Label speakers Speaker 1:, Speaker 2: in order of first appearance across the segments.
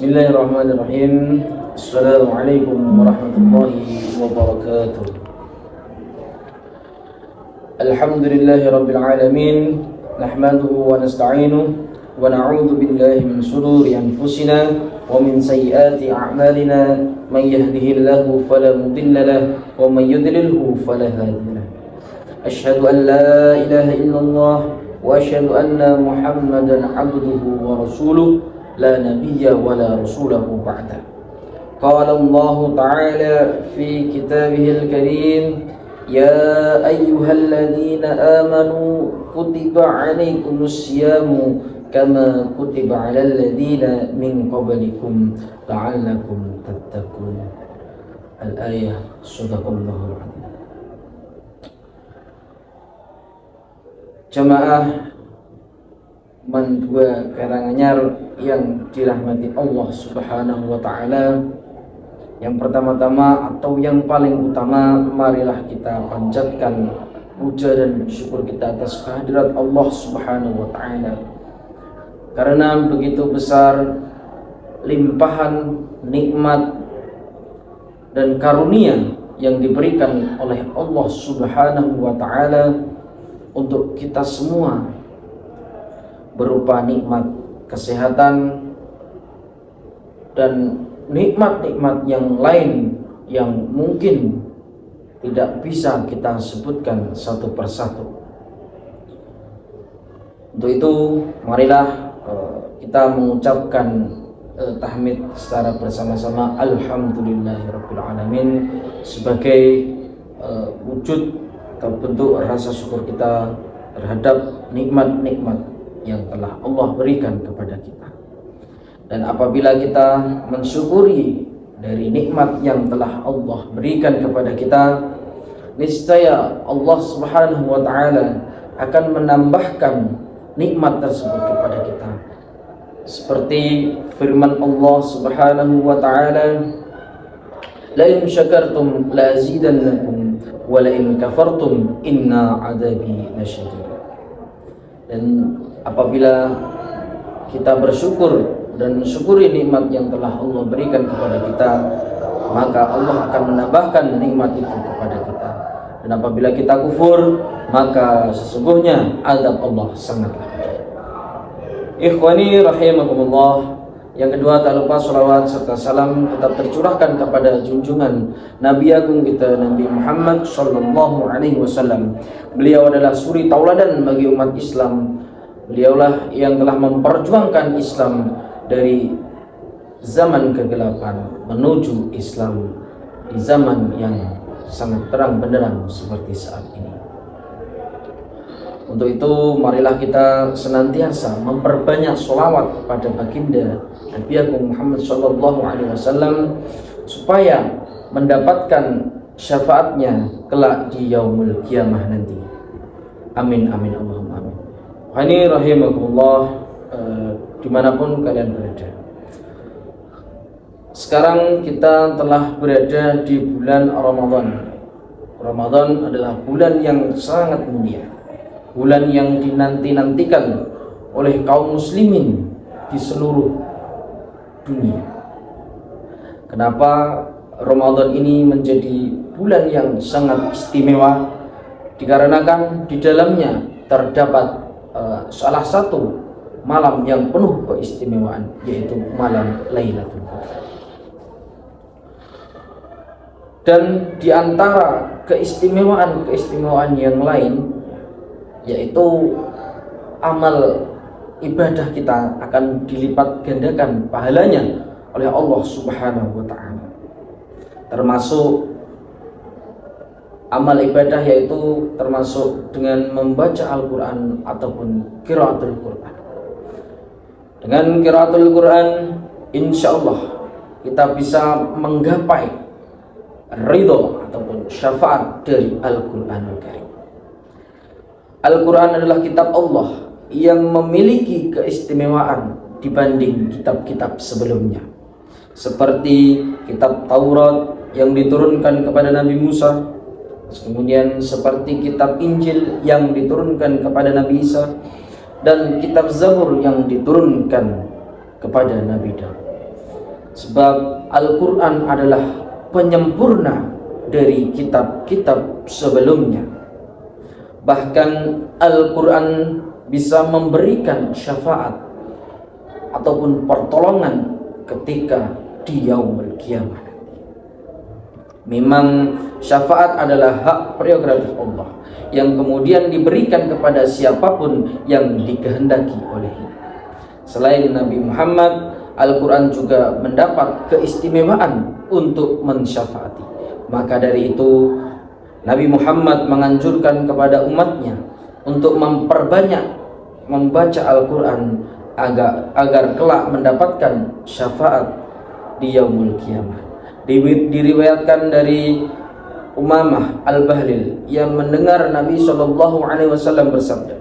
Speaker 1: Bismillahirrahmanirrahim. Assalamualaikum warahmatullahi wabarakatuh. Alhamdulillahi rabbil alamin. Nahmaduhu wa nasta'inuhu wa na'udzu billahi min shururi anfusina wa min sayyiati a'malina. Man yahdihillahu fala mudilla lahu wa man yudlilhu fala hadiya lahu. Asyhadu an la ilaha illallah wa asyhadu anna Muhammadan 'abduhu wa rasuluh. لا نبي ولا رسوله بعده. قال الله تعالى في كتابه الكريم يا أيها الذين آمنوا كتب عليكم الصيام كما كتب على الذين من قبلكم لعلكم تتقون. الآية. صدق الله العظيم. Jamaah man dua Karanganyar yang dirahmati Allah Subhanahu wa taala, yang pertama-tama atau yang paling utama, marilah kita panjatkan puja dan syukur kita atas kehadirat Allah Subhanahu wa taala, karena begitu besar limpahan nikmat dan karunia yang diberikan oleh Allah Subhanahu wa taala untuk kita semua, berupa nikmat kesehatan dan nikmat-nikmat yang lain yang mungkin tidak bisa kita sebutkan satu persatu. Untuk itu marilah kita mengucapkan tahmid secara bersama-sama, alhamdulillahirabbil alamin, sebagai wujud atau bentuk rasa syukur kita terhadap nikmat-nikmat yang telah Allah berikan kepada kita. Dan apabila kita mensyukuri dari nikmat yang telah Allah berikan kepada kita, niscaya Allah Subhanahu wa taala akan menambahkan nikmat tersebut kepada kita. Seperti firman Allah Subhanahu wa taala, la in syakartum la azidannakum wa la in kafartum inna adabi lasyadid. Dan apabila kita bersyukur dan mensyukuri nikmat yang telah Allah berikan kepada kita, maka Allah akan menambahkan nikmat itu kepada kita. Dan apabila kita kufur, maka sesungguhnya azab Allah sangatlah pedih. Ikhwani rahimakumullah. Yang kedua, tak lupa salawat serta salam tetap tercurahkan kepada junjungan Nabi Agung kita, Nabi Muhammad sallallahu alaihi wasallam. Beliau adalah suri tauladan bagi umat Islam. Beliaulah yang telah memperjuangkan Islam dari zaman kegelapan menuju Islam di zaman yang sangat terang benderang seperti saat ini. Untuk itu marilah kita senantiasa memperbanyak sholawat kepada baginda Nabi Agung Muhammad sallallahu alaihi wasallam, supaya mendapatkan syafaatnya kelak di yaumul kiamah nanti. Amin amin Allahumma amin. Hani rahimakumullah, dimanapun kalian berada. Sekarang kita telah berada di bulan Ramadan. Ramadan adalah bulan yang sangat mulia, bulan yang dinanti-nantikan oleh kaum muslimin di seluruh dunia. Kenapa Ramadan ini menjadi bulan yang sangat istimewa? Dikarenakan di dalamnya terdapat salah satu malam yang penuh keistimewaan, yaitu malam Lailatul Qadar. Dan di antara keistimewaan yang lain, yaitu amal ibadah kita akan dilipat gandakan pahalanya oleh Allah Subhanahu wa taala. Termasuk amal ibadah, yaitu termasuk dengan membaca Al-Quran ataupun qiraatul Quran. Dengan qiraatul Quran, insya Allah kita bisa menggapai ridho ataupun syafaat dari Al-Quranul Karim. Al-Quran adalah kitab Allah yang memiliki keistimewaan dibanding kitab-kitab sebelumnya, seperti kitab Taurat yang diturunkan kepada Nabi Musa, kemudian seperti kitab Injil yang diturunkan kepada Nabi Isa, dan kitab Zabur yang diturunkan kepada Nabi Daud. Sebab Al-Quran adalah penyempurna dari kitab-kitab sebelumnya. Bahkan Al-Quran bisa memberikan syafaat ataupun pertolongan ketika di yaumul qiyamah. Memang syafaat adalah hak prerogatif Allah yang kemudian diberikan kepada siapapun yang dikehendaki olehnya. Selain Nabi Muhammad, Al-Quran juga mendapat keistimewaan untuk mensyafaati. Maka dari itu Nabi Muhammad menganjurkan kepada umatnya untuk memperbanyak membaca Al-Quran agar kelak mendapatkan syafaat di yaumul qiyamah. Diriwayatkan dari Umamah Al-Bahlil yang mendengar Nabi SAW bersabda,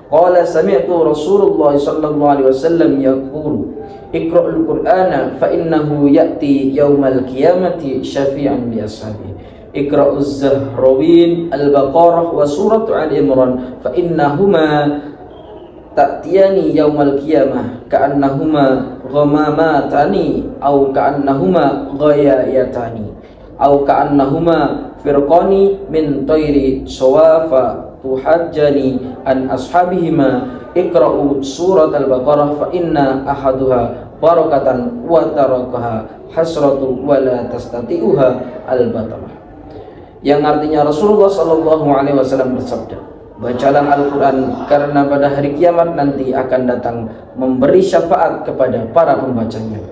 Speaker 1: qala sami'tu Rasulullah SAW yaqulu iqra'ul Qur'ana fa innahu ya'ti yaumal qiyamati syafi'an li ashabihi. Iqra'uz Zahrawin Al-Baqarah wa surat Al-Imran fa innahuma ta'tiyani yaumal qiyamah ka'annahuma ghamamatani aw ka'annahuma ghayayatani aw ka'annahuma firqani min tayri sawafa tuhajjani an ashabihima. Iqra'u surat Al-Baqarah fa inna ahaduha barakatan wa tarakaha hasratu wa la tastati'uha al-batalah. Yang artinya Rasulullah SAW bersabda, bacalah Al-Quran karena pada hari kiamat nanti akan datang memberi syafaat kepada para pembacanya.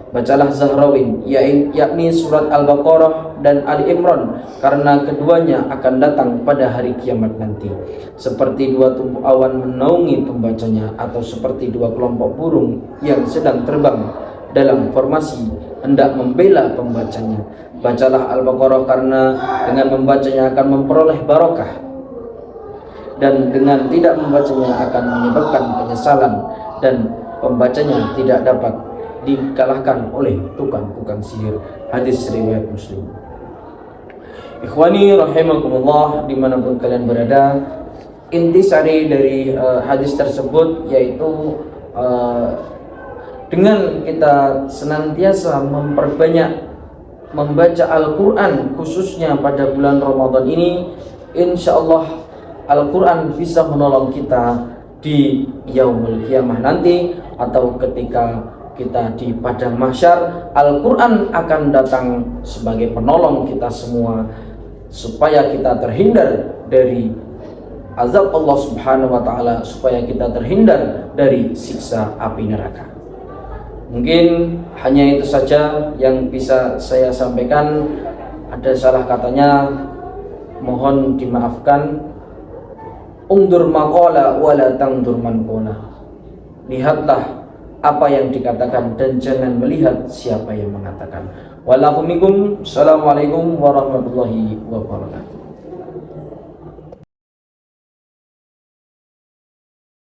Speaker 1: Bacalah Zahrawin, yakni surat Al-Baqarah dan Ali Imran, karena keduanya akan datang pada hari kiamat nanti, seperti dua tumpuk awan menaungi pembacanya, atau seperti dua kelompok burung yang sedang terbang dalam formasi hendak membela pembacanya. Bacalah Al-Baqarah karena dengan membacanya akan memperoleh barokah, dan dengan tidak membacanya akan menyebabkan penyesalan, dan pembacanya tidak dapat dikalahkan oleh tukang-tukang sihir. Hadis riwayat Muslim. Ikhwani rahimakumullah, dimanapun kalian berada, intisari dari hadis tersebut yaitu dengan kita senantiasa memperbanyak membaca Al-Quran khususnya pada bulan Ramadan ini, insyaallah Al-Quran bisa menolong kita di yaumul qiyamah nanti, atau ketika kita di padang mahsyar, Al-Quran akan datang sebagai penolong kita semua supaya kita terhindar dari azab Allah Subhanahu wa taala, supaya kita terhindar dari siksa api neraka. Mungkin hanya itu saja yang bisa saya sampaikan. Ada salah katanya, mohon dimaafkan. Ungdur maqala wala tangdur man qala. Lihatlah apa yang dikatakan dan jangan melihat siapa yang mengatakan. Walakum minkum. Assalamualaikum warahmatullahi wabarakatuh.